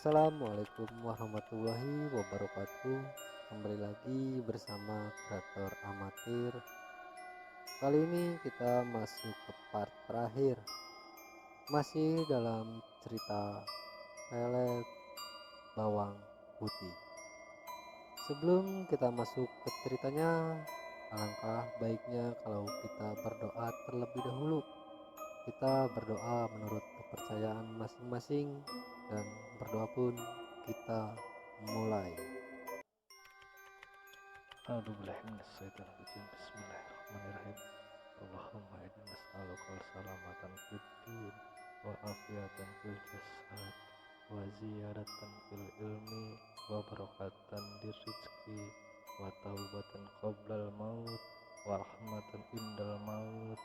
Assalamualaikum warahmatullahi wabarakatuh. Kembali lagi bersama kreator amatir. Kali ini kita masuk ke part terakhir, masih dalam cerita pelet bawang putih. Sebelum kita masuk ke ceritanya, alangkah baiknya kalau kita berdoa terlebih dahulu. Kita berdoa menurut kepercayaan masing-masing, dan berdoa pun kita mulai. Bismillahirrahmanirrahim. Allahumma inna nas'alukal salamatan fid din wa afiatan fil jasad wa ziyadatan fil ilmi wa barakatan di rizki wa taubatan qoblal maut wa rahmatan indal maut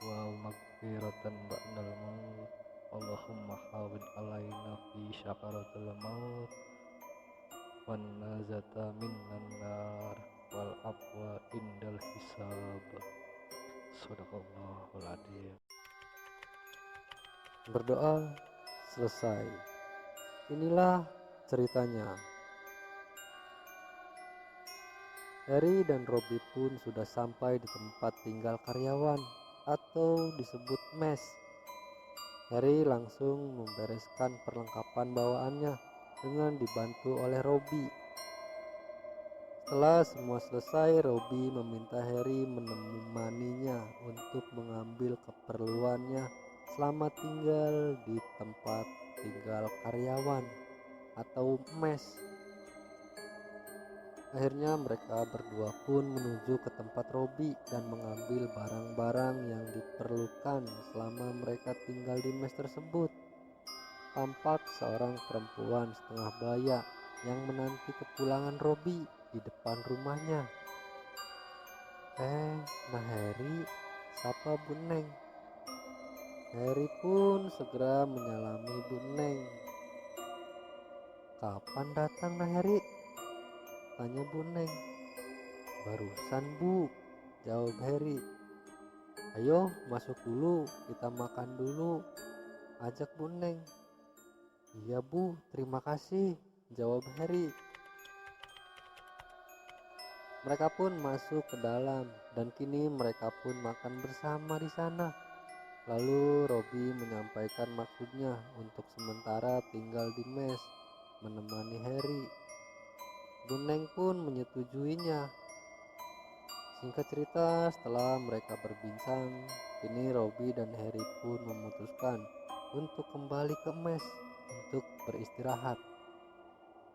wa magfiratan ba'dal maut. Allahumma hawin alaina fi syakaratul maut wan nazata minan nar wal afwa indal hisab. Shadaqallahul adzim. Berdoa selesai. Inilah ceritanya. Harry dan Robby pun sudah sampai di tempat tinggal karyawan atau disebut mes. Harry langsung membereskan perlengkapan bawaannya dengan dibantu oleh Robby. Setelah semua selesai, Robby meminta Harry menemaninya untuk mengambil keperluannya selama tinggal di tempat tinggal karyawan atau mes. Akhirnya mereka berdua pun menuju ke tempat Robby dan mengambil barang-barang yang diperlukan selama mereka tinggal di mes tersebut. Tampak seorang perempuan setengah baya yang menanti kepulangan Robby di depan rumahnya. Nah Harry, sapa Bu Neng. Harry pun segera menyalami Bu Neng. Kapan datang Nah Harry? Tanya Bu Neng. Barusan Bu, jawab Harry. Ayo masuk dulu, kita makan dulu, ajak Bu Neng. Iya Bu, terima kasih, jawab Harry. Mereka pun masuk ke dalam dan kini mereka pun makan bersama di sana. Lalu Robby menyampaikan maksudnya untuk sementara tinggal di mes menemani Harry. Bu Neng pun menyetujuinya. Singkat cerita, setelah mereka berbincang, kini Robby dan Harry pun memutuskan untuk kembali ke mes untuk beristirahat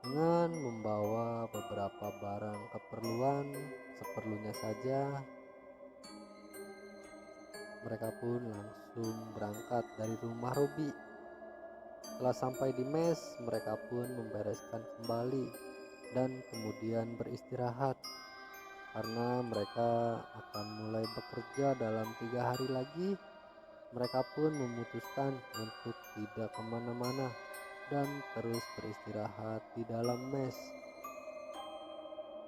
dengan membawa beberapa barang keperluan seperlunya saja. Mereka pun langsung berangkat dari rumah Robby. Setelah sampai di mes, mereka pun membereskan kembali dan kemudian beristirahat karena mereka akan mulai bekerja dalam 3 hari lagi. Mereka pun memutuskan untuk tidak kemana-mana dan terus beristirahat di dalam mes.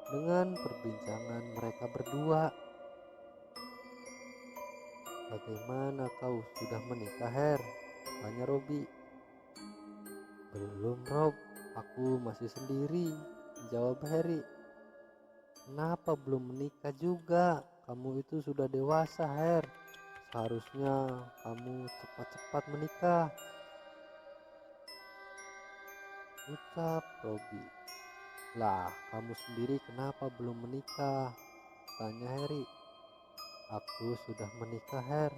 Dengan perbincangan mereka berdua. Bagaimana kau sudah menikah Her? Tanya Robby. Belum Rob, aku masih sendiri, jawab Harry. Kenapa belum menikah juga? Kamu itu sudah dewasa Her. Seharusnya kamu cepat-cepat menikah, ucap Robby. Lah, kamu sendiri kenapa belum menikah? Tanya Harry. Aku sudah menikah Her.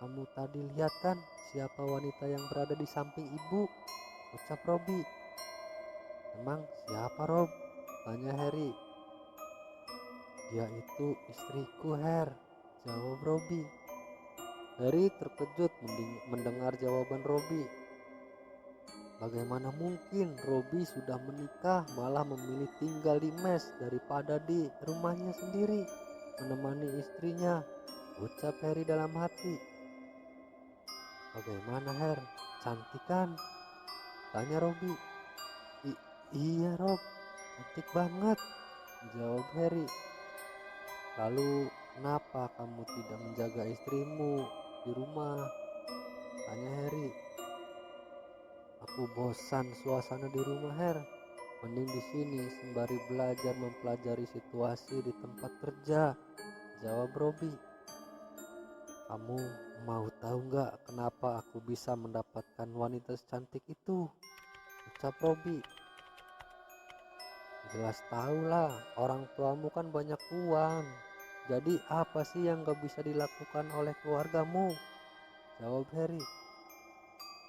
Kamu tadi lihat kan siapa wanita yang berada di samping ibu? Ucap Robby. Emang siapa Rob? Tanya Harry. Dia itu istriku Her, jawab Robby. Harry terkejut mendengar jawaban Robby. Bagaimana mungkin Robby sudah menikah malah memilih tinggal di mes daripada di rumahnya sendiri menemani istrinya, ucap Harry dalam hati. Bagaimana Her, cantik kan? Tanya Robby. Iya Rob, cantik banget, jawab Harry. Lalu kenapa kamu tidak menjaga istrimu di rumah? Tanya Harry. Aku bosan suasana di rumah, Her. Mending di sini sembari belajar mempelajari situasi di tempat kerja, jawab Robi. Kamu mau tahu nggak kenapa aku bisa mendapatkan wanita secantik itu? Ucap Robi. Jelas tahu lah, orang tuamu kan banyak uang. Jadi apa sih yang gak bisa dilakukan oleh keluargamu? Jawab Harry.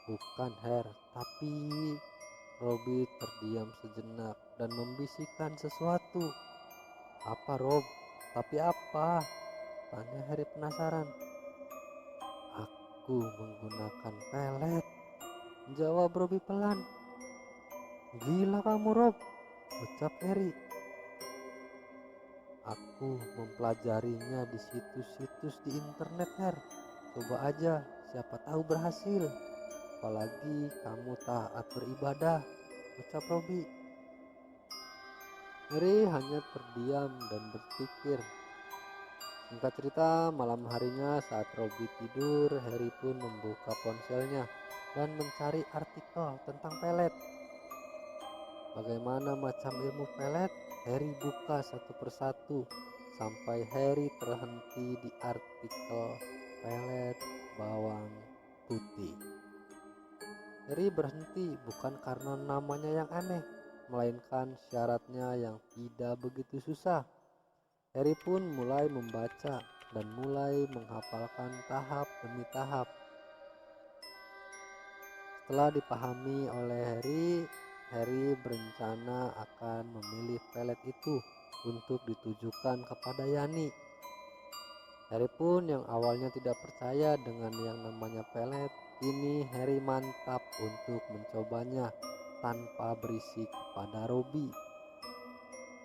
Bukan, Her, tapi Robi terdiam sejenak dan membisikkan sesuatu. Apa, Rob? Tapi apa? Tanya Harry penasaran. Aku menggunakan pelet, jawab Robi pelan. Gila kamu, Rob, ucap Harry. Aku mempelajarinya di situs-situs di internet, Her. Coba aja, siapa tahu berhasil. Apalagi kamu taat beribadah, ucap Robi. Harry hanya terdiam dan berpikir. Singkat cerita, malam harinya saat Robi tidur, Harry pun membuka ponselnya dan mencari artikel tentang pelet. Bagaimana macam ilmu pelet? Harry buka satu persatu sampai Harry terhenti di artikel pelet bawang putih. Harry berhenti bukan karena namanya yang aneh, melainkan syaratnya yang tidak begitu susah. Harry pun mulai membaca dan mulai menghafalkan tahap demi tahap. Setelah dipahami oleh Harry berencana akan memilih pelet itu untuk ditujukan kepada Yani. Harry pun yang awalnya tidak percaya dengan yang namanya pelet, kini Harry mantap untuk mencobanya tanpa berisik kepada Robi.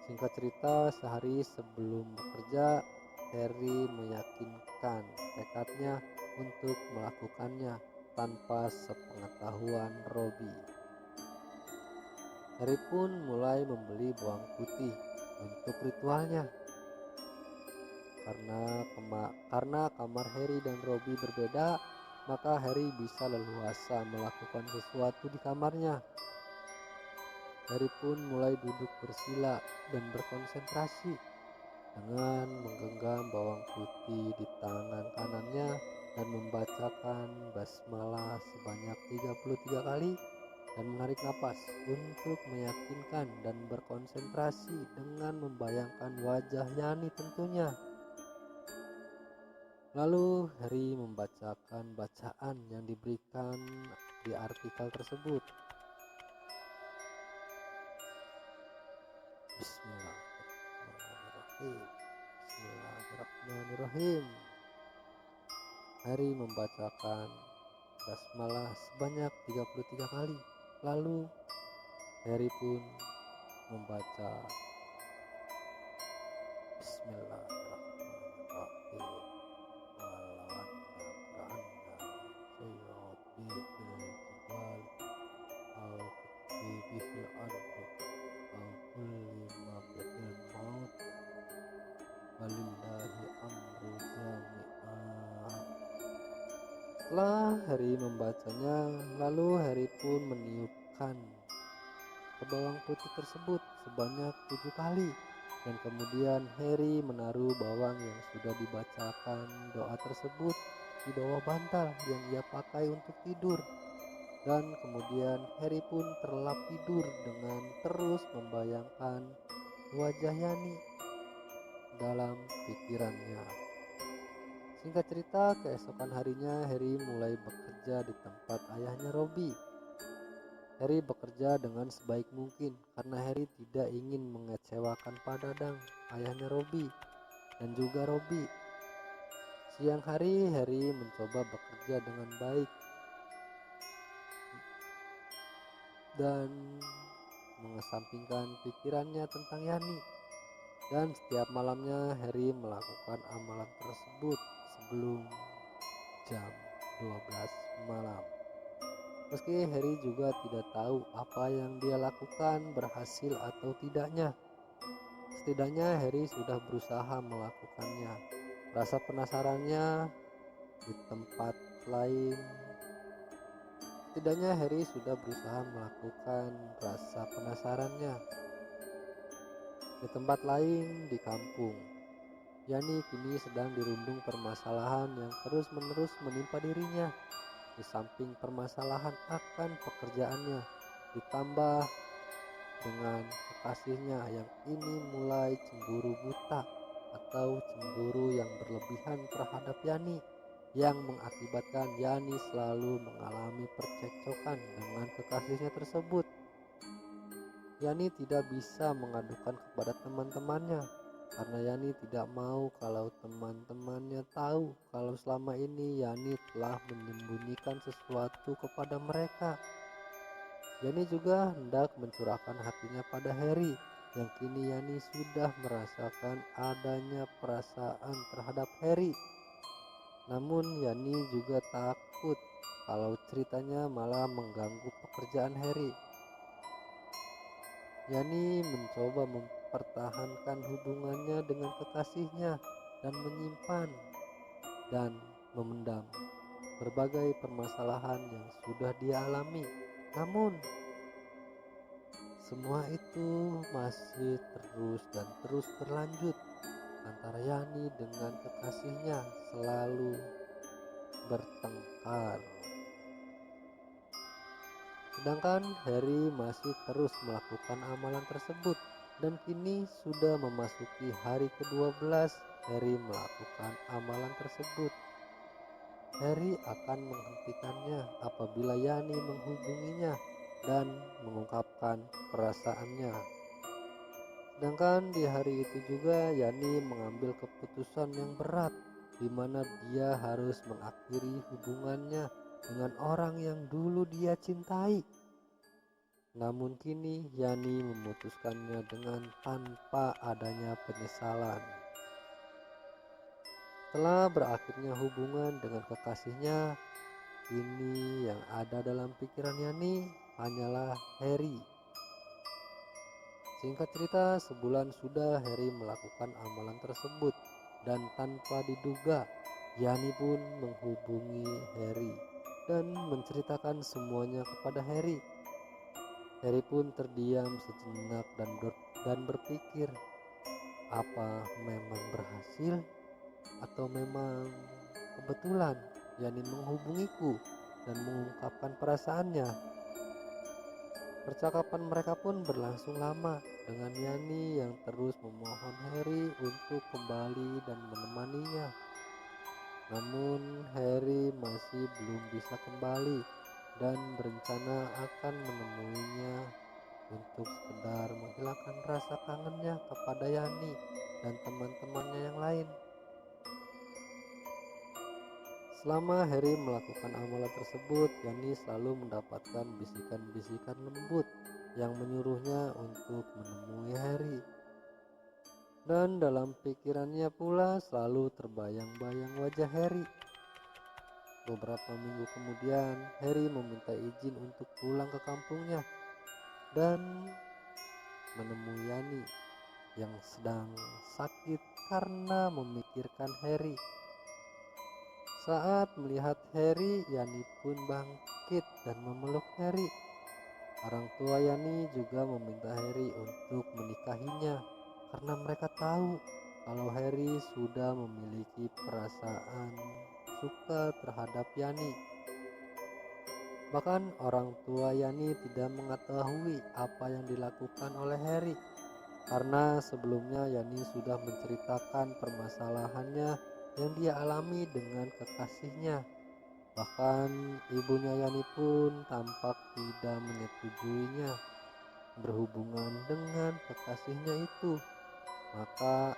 Singkat cerita, sehari sebelum bekerja, Harry meyakinkan tekadnya untuk melakukannya tanpa sepengetahuan Robi. Harry pun mulai membeli bawang putih untuk ritualnya. Karena kamar Harry dan Robi berbeda, maka Harry bisa leluasa melakukan sesuatu di kamarnya. Harry pun mulai duduk bersila dan berkonsentrasi dengan menggenggam bawang putih di tangan kanannya dan membacakan basmalah sebanyak 33 kali dan menarik napas untuk meyakinkan dan berkonsentrasi dengan membayangkan wajah Yani tentunya. Lalu Harry membacakan bacaan yang diberikan di artikel tersebut. Bismillahirrahmanirrahim. Bismillahirrahmanirrahim. Harry membacakan basmalah sebanyak 33 kali. Lalu Harry pun membaca Bismillahirrahmanirrahim. Walau anna Qur'anna sayyid bil jibal au bihil ardu au kullima bihil maut walillahi amru jami'ah. Setelah Harry membacanya, lalu Harry pun meniupkan ke bawang putih tersebut sebanyak 7 kali. Dan kemudian Harry menaruh bawang yang sudah dibacakan doa tersebut di bawah bantal yang ia pakai untuk tidur. Dan kemudian Harry pun terlelap tidur dengan terus membayangkan wajah Yani dalam pikirannya. Singkat cerita, keesokan harinya Harry mulai bekerja di tempat ayahnya Robi. Harry bekerja dengan sebaik mungkin karena Harry tidak ingin mengecewakan Pak Dadang, ayahnya Robi, dan juga Robi. Siang hari Harry mencoba bekerja dengan baik dan mengesampingkan pikirannya tentang Yani. Dan setiap malamnya Harry melakukan amalan tersebut sebelum jam 12 malam. Meski Harry juga tidak tahu apa yang dia lakukan berhasil atau tidaknya. Setidaknya Harry sudah berusaha melakukannya. Rasa penasarannya di tempat lain Setidaknya Harry sudah berusaha melakukan rasa penasarannya. Di tempat lain di kampung, Yani kini sedang dirundung permasalahan yang terus-menerus menimpa dirinya. Di samping permasalahan akan pekerjaannya, ditambah dengan kekasihnya yang kini mulai cemburu buta atau cemburu yang berlebihan terhadap Yani, yang mengakibatkan Yani selalu mengalami percekcokan dengan kekasihnya tersebut. Yani tidak bisa mengadukan kepada teman-temannya karena Yani tidak mau kalau teman-temannya tahu kalau selama ini Yani telah menyembunyikan sesuatu kepada mereka. Yani juga hendak mencurahkan hatinya pada Harry, yang kini Yani sudah merasakan adanya perasaan terhadap Harry. Namun Yani juga takut kalau ceritanya malah mengganggu pekerjaan Harry. Yani mencoba mempertahankan hubungannya dengan kekasihnya dan menyimpan dan memendam berbagai permasalahan yang sudah dia alami. Namun semua itu masih terus dan terus berlanjut antara Yani dengan kekasihnya, selalu bertengkar. Sedangkan Harry masih terus melakukan amalan tersebut, dan kini sudah memasuki hari ke-12 Harry melakukan amalan tersebut. Harry akan menghentikannya apabila Yani menghubunginya dan mengungkapkan perasaannya. Sedangkan di hari itu juga Yani mengambil keputusan yang berat, di mana dia harus mengakhiri hubungannya dengan orang yang dulu dia cintai. Namun kini Yani memutuskannya dengan tanpa adanya penyesalan. Setelah berakhirnya hubungan dengan kekasihnya, kini yang ada dalam pikiran Yani hanyalah Harry. Singkat cerita, sebulan sudah Harry melakukan amalan tersebut, dan tanpa diduga Yani pun menghubungi Harry dan menceritakan semuanya kepada Harry. Harry pun terdiam sejenak dan berpikir, apa memang berhasil atau memang kebetulan Yani menghubungiku dan mengungkapkan perasaannya. Percakapan mereka pun berlangsung lama dengan Yani yang terus memohon Harry untuk kembali dan menemaninya. Namun Harry masih belum bisa kembali dan berencana akan menemuinya untuk sekedar menghilangkan rasa kangennya kepada Yani dan teman-temannya yang lain. Selama Harry melakukan amalan tersebut, Yani selalu mendapatkan bisikan-bisikan lembut yang menyuruhnya untuk menemui Harry. Dan dalam pikirannya pula selalu terbayang-bayang wajah Harry. Beberapa minggu kemudian, Harry meminta izin untuk pulang ke kampungnya dan menemui Yani yang sedang sakit karena memikirkan Harry. Saat melihat Harry, Yani pun bangkit dan memeluk Harry. Orang tua Yani juga meminta Harry untuk menikahinya karena mereka tahu kalau Harry sudah memiliki perasaan suka terhadap Yani. Bahkan orang tua Yani tidak mengetahui apa yang dilakukan oleh Harry karena sebelumnya Yani sudah menceritakan permasalahannya yang dia alami dengan kekasihnya. Bahkan ibunya Yani pun tampak tidak menyetujuinya berhubungan dengan kekasihnya itu. Maka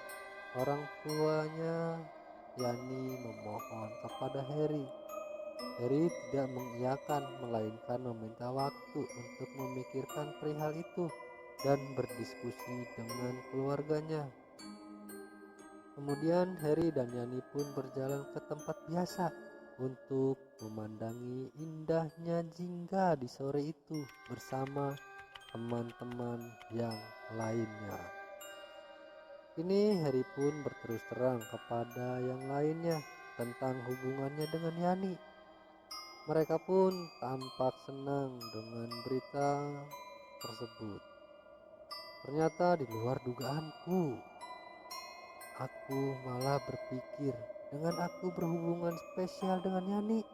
orang tuanya Yani memohon kepada Harry. Harry tidak mengiyakan, melainkan meminta waktu untuk memikirkan perihal itu dan berdiskusi dengan keluarganya. Kemudian Harry dan Yani pun berjalan ke tempat biasa untuk memandangi indahnya jingga di sore itu bersama teman-teman yang lainnya. Kini Harry pun berterus terang kepada yang lainnya tentang hubungannya dengan Yani. Mereka pun tampak senang dengan berita tersebut. Ternyata di luar dugaanku, aku malah berpikir dengan aku berhubungan spesial dengan Yani,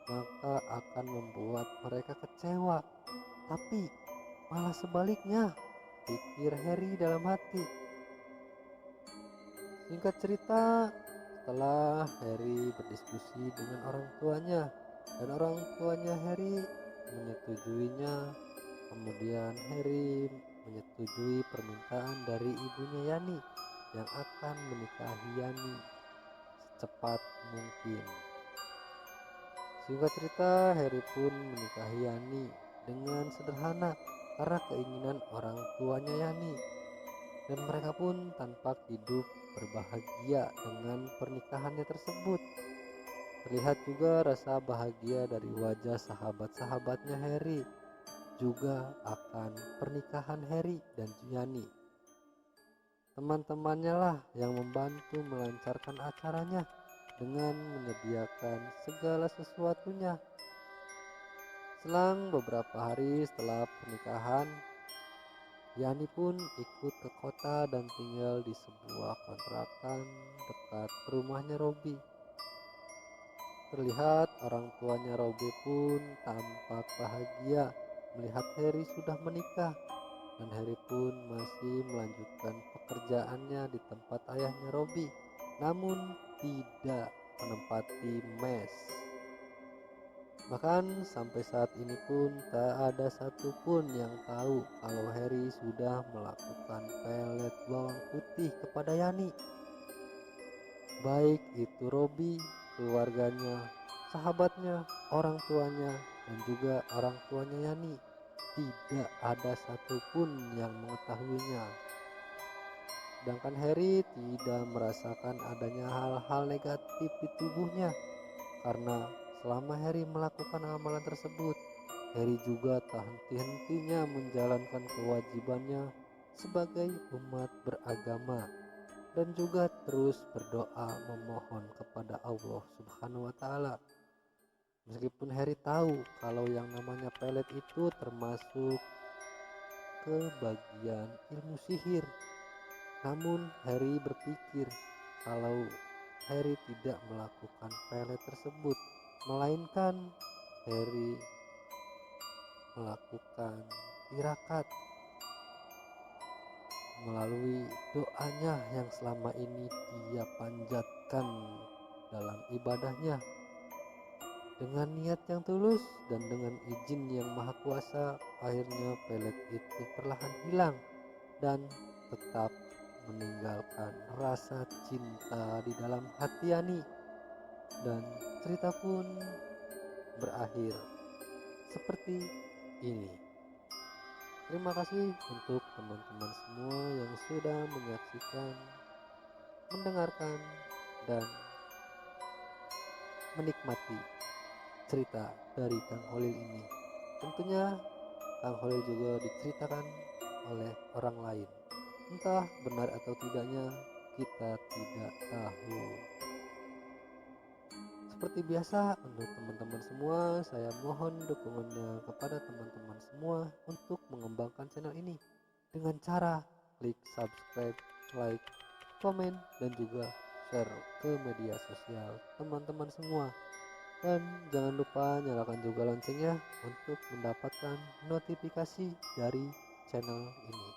maka akan membuat mereka kecewa. Tapi malah sebaliknya, pikir Harry dalam hati. Singkat cerita, setelah Harry berdiskusi dengan orang tuanya dan orang tuanya Harry menyetujuinya, kemudian Harry menyetujui permintaan dari ibunya Yani yang akan menikahi Yani secepat mungkin. Singkat cerita, Harry pun menikahi Yani dengan sederhana karena keinginan orang tuanya Yani, dan mereka pun tampak hidup berbahagia dengan pernikahannya tersebut. Terlihat juga rasa bahagia dari wajah sahabat-sahabatnya Harry juga akan pernikahan Harry dan Yani. Teman-temannya lah yang membantu melancarkan acaranya dengan menyediakan segala sesuatunya. Selang beberapa hari setelah pernikahan, Yani pun ikut ke kota dan tinggal di sebuah kontrakan dekat rumahnya Robby. Terlihat orang tuanya Robby pun tampak bahagia melihat Harry sudah menikah, dan Harry pun masih melanjutkan pekerjaannya di tempat ayahnya Robby, namun tidak menempati mes. Bahkan sampai saat ini pun tak ada satupun yang tahu kalau Harry sudah melakukan pelet bawang putih kepada Yani. Baik itu Robby, keluarganya, sahabatnya, orang tuanya, dan juga orang tuanya Yani. Tidak ada satupun yang mengetahuinya. Sedangkan Harry tidak merasakan adanya hal-hal negatif di tubuhnya, karena selama Harry melakukan amalan tersebut, Harry juga tak henti-hentinya menjalankan kewajibannya sebagai umat beragama dan juga terus berdoa memohon kepada Allah Subhanahu wa taala. Meskipun Harry tahu kalau yang namanya pelet itu termasuk ke bagian ilmu sihir, namun Harry berpikir kalau Harry tidak melakukan pelet tersebut, melainkan Harry melakukan tirakat melalui doanya yang selama ini dia panjatkan dalam ibadahnya. Dengan niat yang tulus dan dengan izin yang maha kuasa, akhirnya pelet itu perlahan hilang dan tetap meninggalkan rasa cinta di dalam hati Yani. Dan cerita pun berakhir seperti ini. Terima kasih untuk teman-teman semua yang sudah menyaksikan, mendengarkan, dan menikmati cerita dari Kang Holil ini. Tentunya Kang Holil juga diceritakan oleh orang lain. Entah benar atau tidaknya, kita tidak tahu. Seperti biasa, untuk teman-teman semua, saya mohon dukungannya kepada teman-teman semua untuk mengembangkan channel ini dengan cara klik subscribe, like, komen, dan juga share ke media sosial teman-teman semua. Dan jangan lupa nyalakan juga loncengnya untuk mendapatkan notifikasi dari channel ini.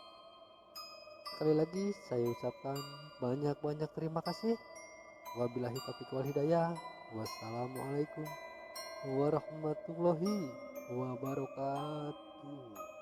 Sekali lagi saya ucapkan banyak-banyak terima kasih. Wabillahi taufiq wal hidayah. Wassalamualaikum warahmatullahi wabarakatuh.